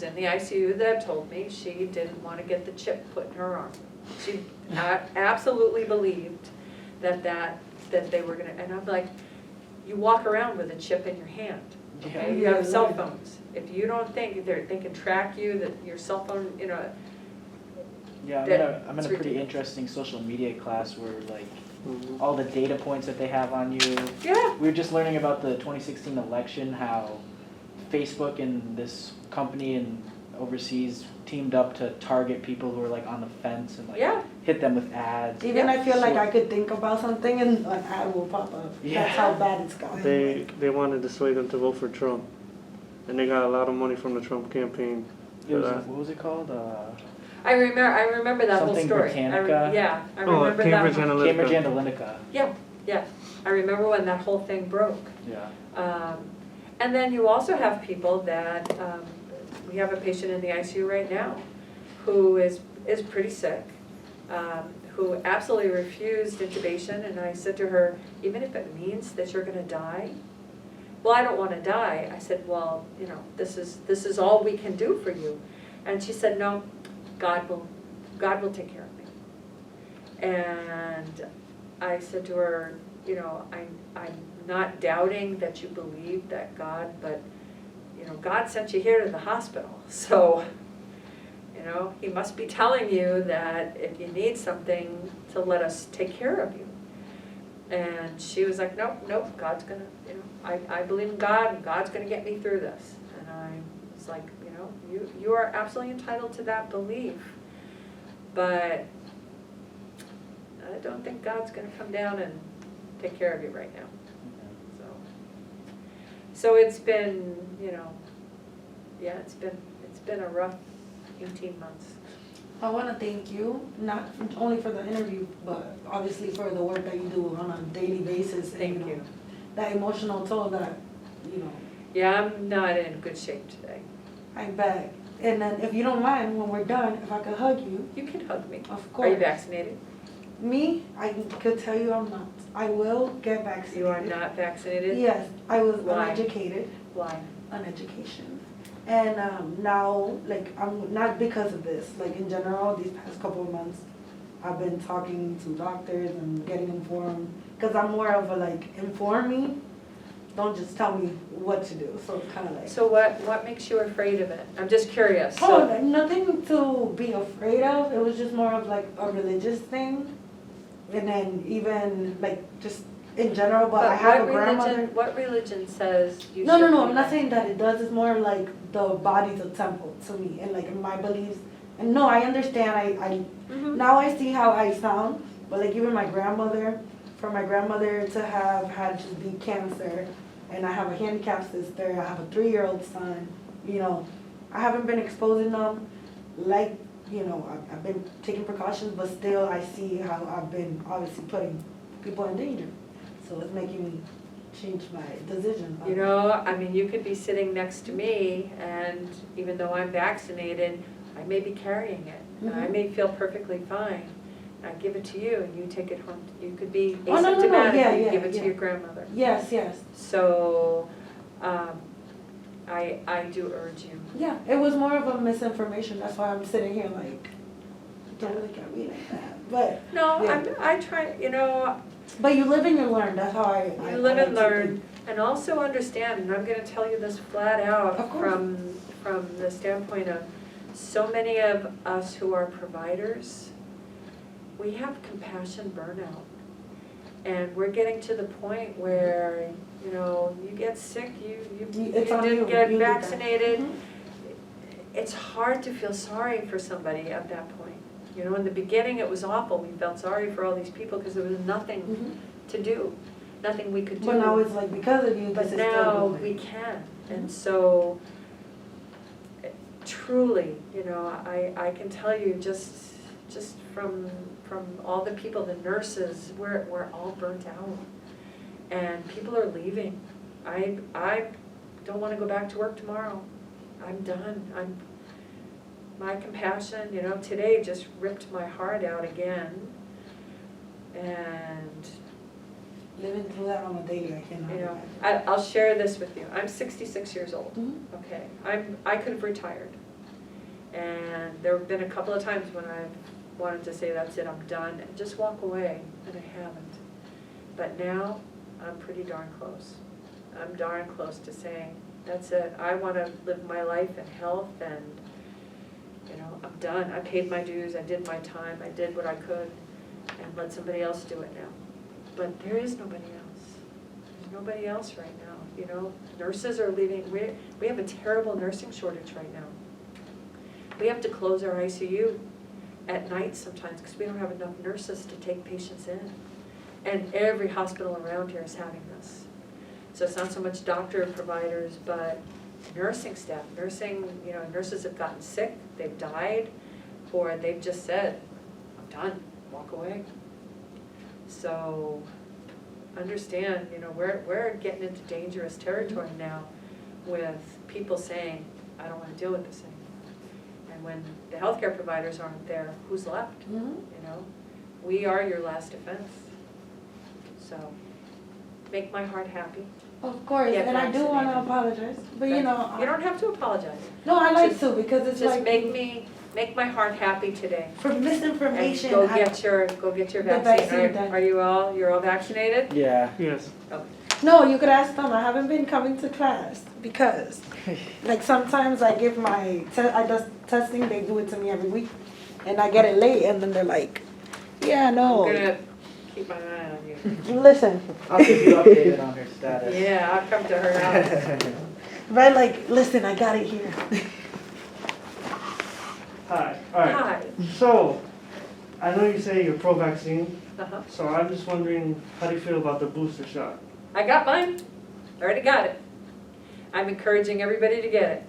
in the ICU that told me she didn't want to get the chip put in her arm. She absolutely believed that they were gonna, and I'm like, you walk around with a chip in your hand, okay? You have cell phones. If you don't think they can track you, that your cell phone, you know. Yeah, I'm in a pretty interesting social media class where like all the data points that they have on you. Yeah. We were just learning about the 2016 election, how Facebook and this company and overseas teamed up to target people who were like on the fence and like hit them with ads. Even I feel like I could think about something and an ad will pop up. Yeah. That's how bad it's going. They wanted to sway them to vote for Trump, and they got a lot of money from the Trump campaign. What was it called? I remember that whole Something story. Britannica? I remember Cambridge that. Analytica. Cambridge Analytica. Yeah. I remember when that whole thing broke. Yeah. And then you also have people that, we have a patient in the ICU right now who is pretty sick, who absolutely refused intubation, and I said to her, even if it means that you're gonna die, well, I don't wanna die. I said, well, you know, this is all we can do for you. And she said, no, God will take care of me. And I said to her, you know, I'm not doubting that you believe that God, but, you know, God sent you here to the hospital. So, you know, He must be telling you that if you need something, to let us take care of you. And she was like, nope, God's gonna, you know, I believe in God, and God's gonna get me through this. And I was like, you know, you are absolutely entitled to that belief. But I don't think God's gonna come down and take care of you right now. So it's been, you know, yeah, it's been a rough 18 months. I want to thank you, not only for the interview, but obviously for the work that you do on a daily basis. Thank and, you. That emotional toll that, you know. Yeah, I'm not in good shape today. I bet. And then if you don't mind, when we're done, if I could hug you. You can hug me. Of course. Are you vaccinated? Me, I could tell you I'm not. I will get vaccinated. You are not vaccinated? Yes, I was Why? uneducated. Why? Uneducation. And now, like, I'm not because of this. Like, in general, these past couple of months, I've been talking to doctors and getting informed. Because I'm more of a, like, inform me, don't just tell me what to do. So it's kind of like... So what makes you afraid of it? I'm just curious. Oh, So, nothing to be afraid of. It was just more of, like, a religious thing. And then even, like, just in general, but I have a grandmother... What religion says you No, should I'm not saying that it does. It's more like the body's a temple to me and like my beliefs. And no, I understand. I now I see how I sound. But like even my grandmother, for my grandmother to have had just be cancer, and I have a handicapped sister. I have a 3-year-old son. You know, I haven't been exposing them like, you know, I've been taking precautions, but still I see how I've been obviously putting people in danger. So it's making me change my decision. You know, I mean, you could be sitting next to me, and even though I'm vaccinated, I may be carrying it. And I may feel perfectly fine. I give it to you, and you take it home. You could be asymptomatic and give it to your grandmother. Yes. So, I do urge you. Yeah, it was more of a misinformation. That's why I'm sitting here like, don't look at me like that. But no, yeah. I try, you know. But you live and you learn. That's how I live I and learn, and also understand. And I'm going to tell you this flat out from the standpoint of so many of us who are providers. We have compassion burnout, and we're getting to the point where, you know, you get sick, you didn't get vaccinated. It's hard to feel sorry for somebody at that point. You know, in the beginning it was awful. We felt sorry for all these people because there was nothing to do, nothing we could do. But now it's like because of you, but now we can, and so truly, you know, I can tell you just from all the people, the nurses, we're all burnt out, and people are leaving. I don't want to go back to work tomorrow. I'm done. My compassion, you know, today just ripped my heart out again, and living through that on a daily, I cannot. You know, I'll share this with you. I'm 66 years old. Okay, I could have retired. And there have been a couple of times when I've wanted to say, that's it, I'm done, and just walk away, and I haven't. But now, I'm pretty darn close. I'm darn close to saying, that's it, I want to live my life in health, and, you know, I'm done. I paid my dues, I did my time, I did what I could, and let somebody else do it now. But there is nobody else. There's nobody else right now, you know. Nurses are leaving, we have a terrible nursing shortage right now. We have to close our ICU at night sometimes because we don't have enough nurses to take patients in. And every hospital around here is having this. So it's not so much doctor providers, but nursing staff. Nursing, you know, nurses have gotten sick, they've died, or they've just said, I'm done, walk away. So understand, you know, we're getting into dangerous territory now with people saying, I don't want to deal with this anymore. And when the healthcare providers aren't there, who's left? Mm-hmm. You know, we are your last defense. So make my heart happy. Of course, Get and I do want to vaccinated. apologize, but you know. You don't have to apologize. No, I like Just- to because it's Just like make my heart happy today. for And misinformation. go I- get your The vaccine. vaccine done. Are you're all vaccinated? Yeah. Yes. No, you could ask them. I haven't been coming to class because, like, sometimes I give my I does testing. They do it to me every week, and I get it late, and then they're like, "Yeah, no." I'm gonna keep my eye on you. Listen, I'll keep you updated on her status. Yeah, I'll come to her house. right? Like, listen, I got it here. Hi. All right. Hi. So, I know you say you're pro-vaccine, Uh-huh. so I'm just wondering, how do you feel about the booster shot? I got mine. I already got it. I'm encouraging everybody to get it.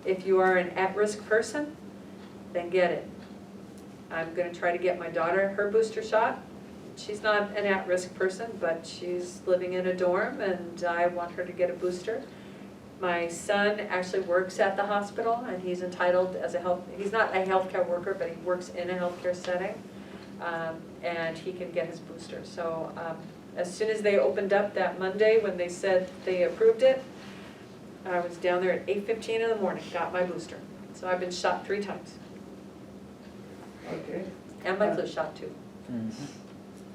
If you are an at-risk person, then get it. I'm gonna try to get my daughter her booster shot. She's not an at-risk person, but she's living in a dorm and I want her to get a booster. My son actually works at the hospital and he's entitled as he's not a healthcare worker, but he works in a healthcare setting. And he can get his booster. So as soon as they opened up that Monday when they said they approved it, I was down there at 8:15 in the morning, got my booster. So I've been shot 3 times. Okay. And my flu shot too.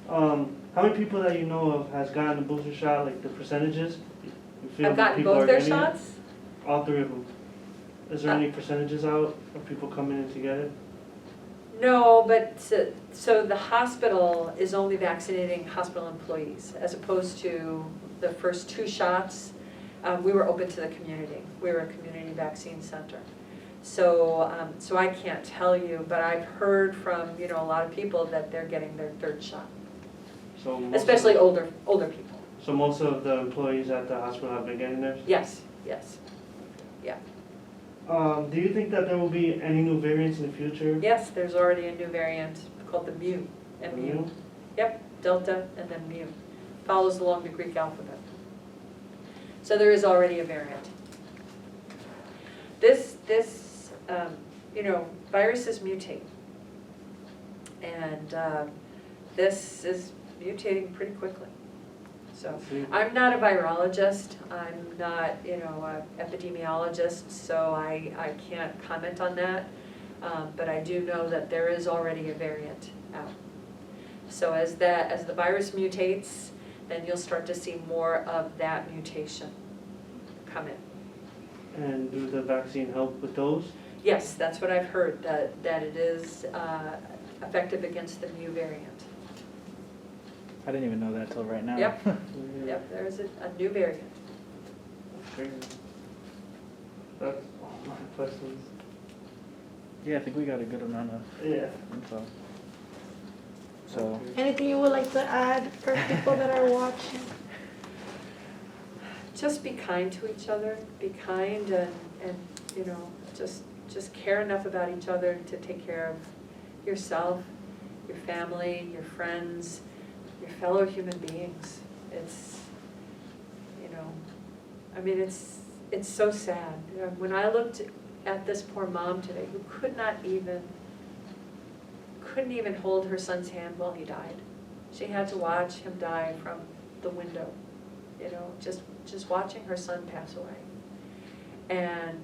How many people that you know of has gotten a booster shot, like the percentages? You feel I've gotten people both are their getting it? shots. All 3 of them. Is there any percentages out of people coming in to get it? No, but so the hospital is only vaccinating hospital employees as opposed to the first 2 shots. We were open to the community. We were a community vaccine center. So, so I can't tell you, but I've heard from, you know, a lot of people that they're getting their 3rd shot, So especially older people. So most of the employees at the hospital have been getting theirs? Yes, yes, Do you think that there will be any new variants in the future? yes. There's already a new variant called the Mu, MU. Mu? Yep, Delta and then Mu. Follows along the Greek alphabet. So there is already a variant. This you know, viruses mutate. And this is mutating pretty quickly. So I'm not a virologist, I'm not, you know, an epidemiologist, so I can't comment on that. But I do know that there is already a variant out. So as the virus mutates, then you'll start to see more of that mutation come in. And do the vaccine help with those? Yes, that's what I've heard, that it is effective against the Mu variant. I didn't even know that till right now. Yep. Yep, there's a new variant. Okay. That's all my questions. Yeah, I think we got a good amount of Yeah. info. So, Okay. Anything you would like to add for people that are watching? Just be kind to each other, be kind and you know, just care enough about each other to take care of yourself, your family, your friends, your fellow human beings. It's, you know, I mean, it's so sad. You know, when I looked at this poor mom today who couldn't even hold her son's hand while he died. She had to watch him die from the window, you know, just watching her son pass away. And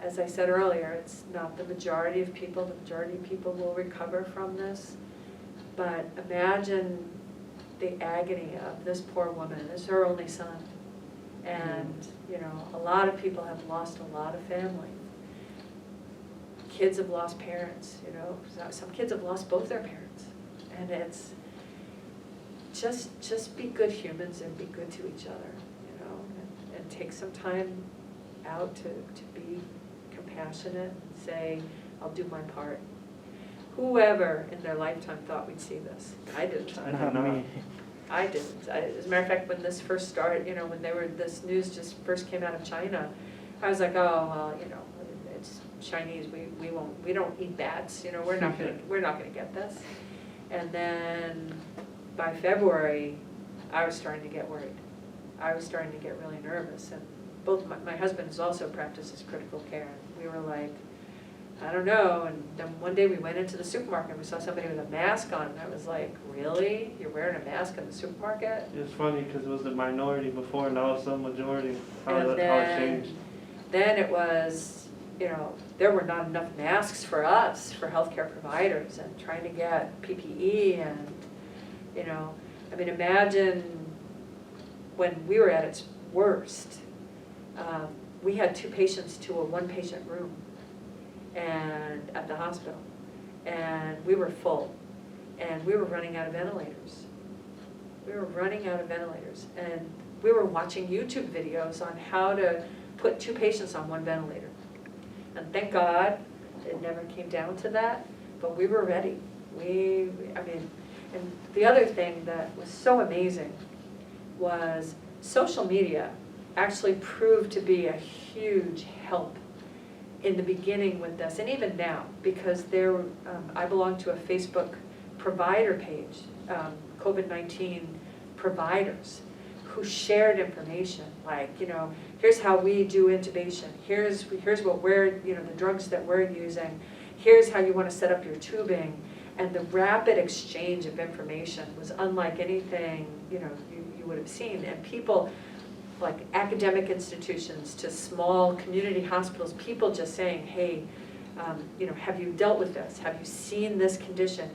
as I said earlier, it's not the majority of people. The majority of people will recover from this. But imagine the agony of this poor woman. It's her only son. And, you know, a lot of people have lost a lot of family. Kids have lost parents, you know. Some kids have lost both their parents. And it's just be good humans and be good to each other, you know, and take some time out to be compassionate and say, I'll do my part. Whoever in their lifetime thought we'd see this. I didn't. Not me. I didn't. As a matter of fact, when this first started, you know, when this news just first came out of China, I was like, oh, well, you know, it's Chinese. We don't eat bats. You know, we're not gonna get this. And then by February, I was starting to get worried. I was starting to get really nervous. And both my husband has also practices critical care. We were like, I don't know. And then one day we went into the supermarket and we saw somebody with a mask on. And I was like, really? You're wearing a mask in the supermarket? It's funny because it was the minority before, now it's the majority. How And it changed. then it was, you know, there were not enough masks for us, for healthcare providers, and trying to get PPE and, you know, I mean, imagine when we were at its worst, we had 2 patients to a 1-patient room and at the hospital, and we were full, and we were running out of ventilators. We were running out of ventilators, and we were watching YouTube videos on how to put 2 patients on 1 ventilator. And thank God it never came down to that, but we were ready. And the other thing that was so amazing was social media actually proved to be a huge help in the beginning with this, and even now, because I belong to a Facebook provider page, COVID-19 providers, who shared information, like, you know, here's how we do intubation, here's what we're, you know, the drugs that we're using, here's how you want to set up your tubing, and the rapid exchange of information was unlike anything, you know, you would have seen, and people, like academic institutions to small community hospitals, people just saying, hey, you know, have you dealt with this? Have you seen this condition?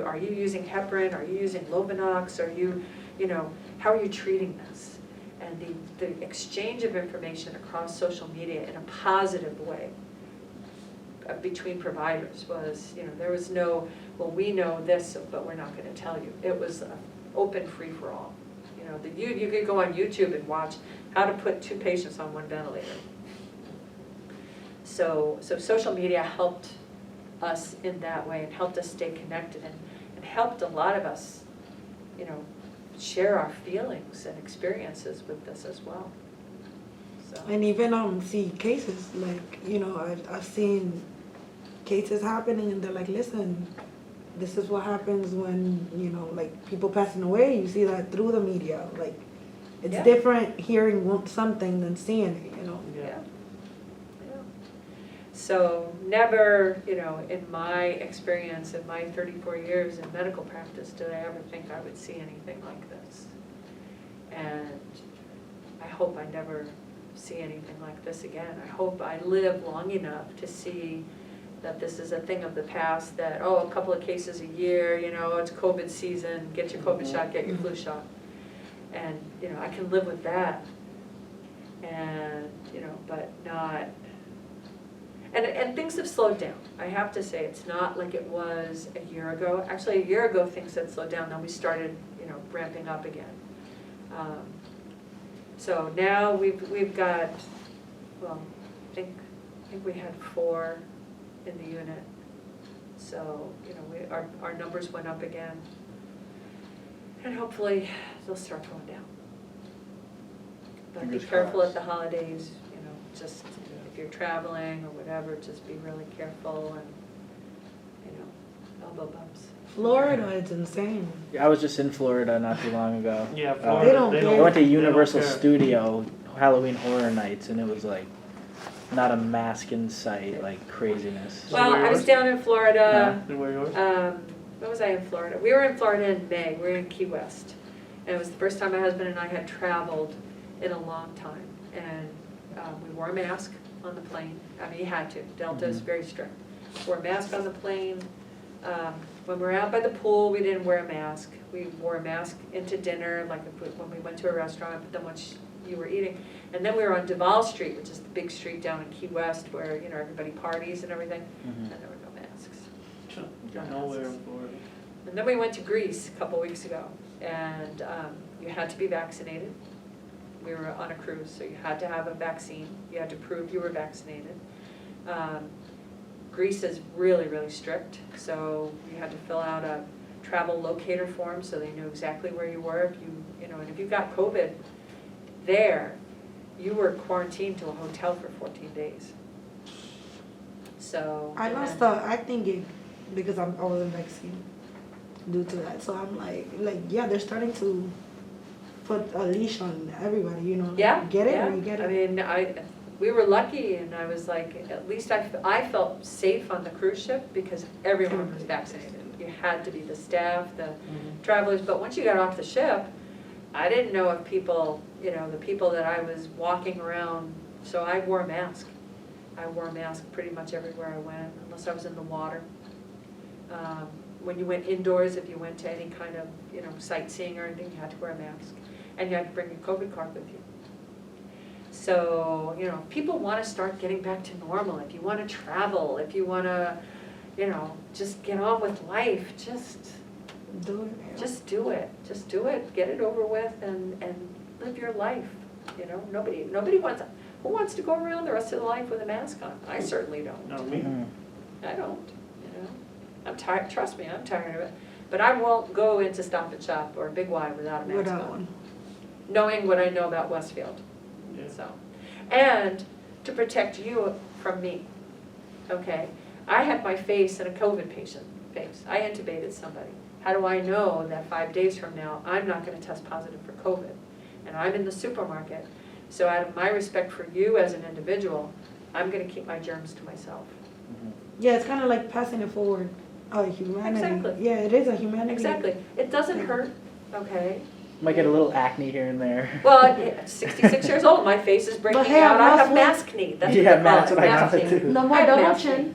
Are you using heparin? Are you using Lovenox? Are you, you know, how are you treating this? And the exchange of information across social media in a positive way between providers was, you know, there was no, well, we know this, but we're not going to tell you. It was open free-for-all. You know, you could go on YouTube and watch how to put 2 patients on 1 ventilator. So social media helped us in that way and helped us stay connected and helped a lot of us, you know, share our feelings and experiences with this as well. So. And even see cases, like, you know, I've seen cases happening and they're like, listen, this is what happens when, you know, like people passing away, you see that through the media. Like, it's different hearing something than seeing it, you know. Yeah. So never, you know, in my experience, in my 34 years in medical practice, did I ever think I would see anything like this. And I hope I never see anything like this again. I hope I live long enough to see that this is a thing of the past, that, oh, a couple of cases a year, you know, it's COVID season, get your COVID shot, get your flu shot. And, you know, I can live with that. And, you know, but not, and things have slowed down. I have to say, it's not like it was a year ago. Actually, a year ago, things had slowed down. Then we started, you know, ramping up again. So now we've got, well, I think we had 4 in the unit. So, you know, our numbers went up again. And hopefully they'll start going down. But Fingers be careful crossed. at the holidays, you know, just if you're traveling or whatever, just be really careful and, you know, elbow bumps. Florida, it's insane. I was just in Florida not too long ago. Yeah, Florida, They don't care. I went to they don't Universal care. Studio Halloween Horror Nights, and it was like not a mask in sight, like craziness. Well, where I was yours? down in Florida. Did wear yours? When was I in Florida? We were in Florida in May. We were in Key West. And it was the first time my husband and I had traveled in a long time. And we wore a mask. on the plane. I mean, you had to. Delta is very strict. Wore a mask on the plane. When we were out by the pool, we didn't wear a mask. We wore a mask into dinner, like when we went to a restaurant, but then once you were eating. And then we were on Duval Street, which is the big street down in Key West where, you know, everybody parties and everything. And there were no masks. Nowhere in Florida. And then we went to Greece a couple weeks ago, and you had to be vaccinated. We were on a cruise, so you had to have a vaccine. You had to prove you were vaccinated. Greece is really, really strict, so you had to fill out a travel locator form so they knew exactly where you were. If you know, and if you got COVID there, you were quarantined to a hotel for 14 days. So I lost the acting gig because I wasn't vaccinated due to that. So I'm like, yeah, they're starting to put a leash on everybody, you know. Yeah, Get it yeah. or you get it. I mean, we were lucky, and I was like, at least I felt safe on the cruise ship because everyone was vaccinated. You had to be, the staff, the travelers, but once you got off the ship, I didn't know if people, you know, the people that I was walking around, so I wore a mask. I wore a mask pretty much everywhere I went, unless I was in the water. When you went indoors, if you went to any kind of, you know, sightseeing or anything, you had to wear a mask. And you had to bring your COVID card with you. So, you know, people want to start getting back to normal. If you want to travel, if you want to, you know, just get on with life, just Do it. just do it. Just do it. Get it over with and live your life. You know, nobody wants, who wants to go around the rest of their life with a mask on? I certainly don't. Not me. I don't, you know. I'm tired, trust me, I'm tired of it. But I won't go into Stop and Shop or Big Y without a mask Without on. one. Knowing what I know about Westfield. Yeah. So, and to protect you from me, okay? I had my face in a COVID patient face. I intubated somebody. How do I know that 5 days from now, I'm not gonna test positive for COVID? And I'm in the supermarket. So out of my respect for you as an individual, I'm gonna keep my germs to myself. Yeah, it's kind of like passing it forward. Humanity. Exactly. Yeah, it is a humanity. Exactly. It doesn't hurt, okay? Might get a little acne here and there. Well, at 66 years old, my face is breaking hey, out. I have I'm mask knee. That's Yeah, what they call that's it, what I mask got knee. too. No more I have double mask chin. knee.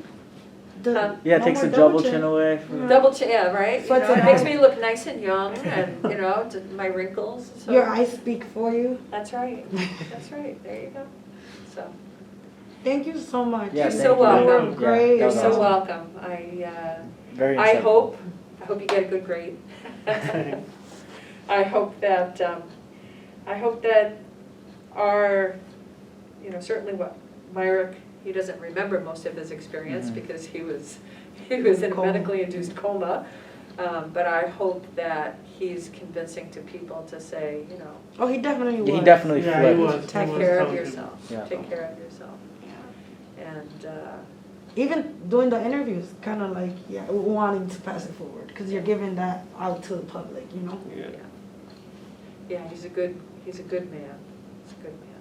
Yeah, it no takes more the double chin away. From Double chin, yeah, right? You Sweats know, it it makes out. me look nice and young, and you know, my wrinkles. So. Your eyes speak for you. That's right. That's right. There you go. So Thank you so much. Yeah, You're thank so you. welcome. Yeah, Great. you're that was so awesome. welcome. Very I insightful. hope you get a good grade. I hope that our, you know, certainly what Myrick, he doesn't remember most of his experience because he was in a Coma. medically induced coma. But I hope that he's convincing to people to say, you know, Oh, he definitely was. He definitely Yeah, flipped. he was. take He was care of telling yourself. Yeah. Take care of yourself. Yeah. And Even doing the interviews, kind of like, yeah, wanting to pass it forward because you're giving that out to the public, you know? Yeah. yeah, he's a good man. He's a good man.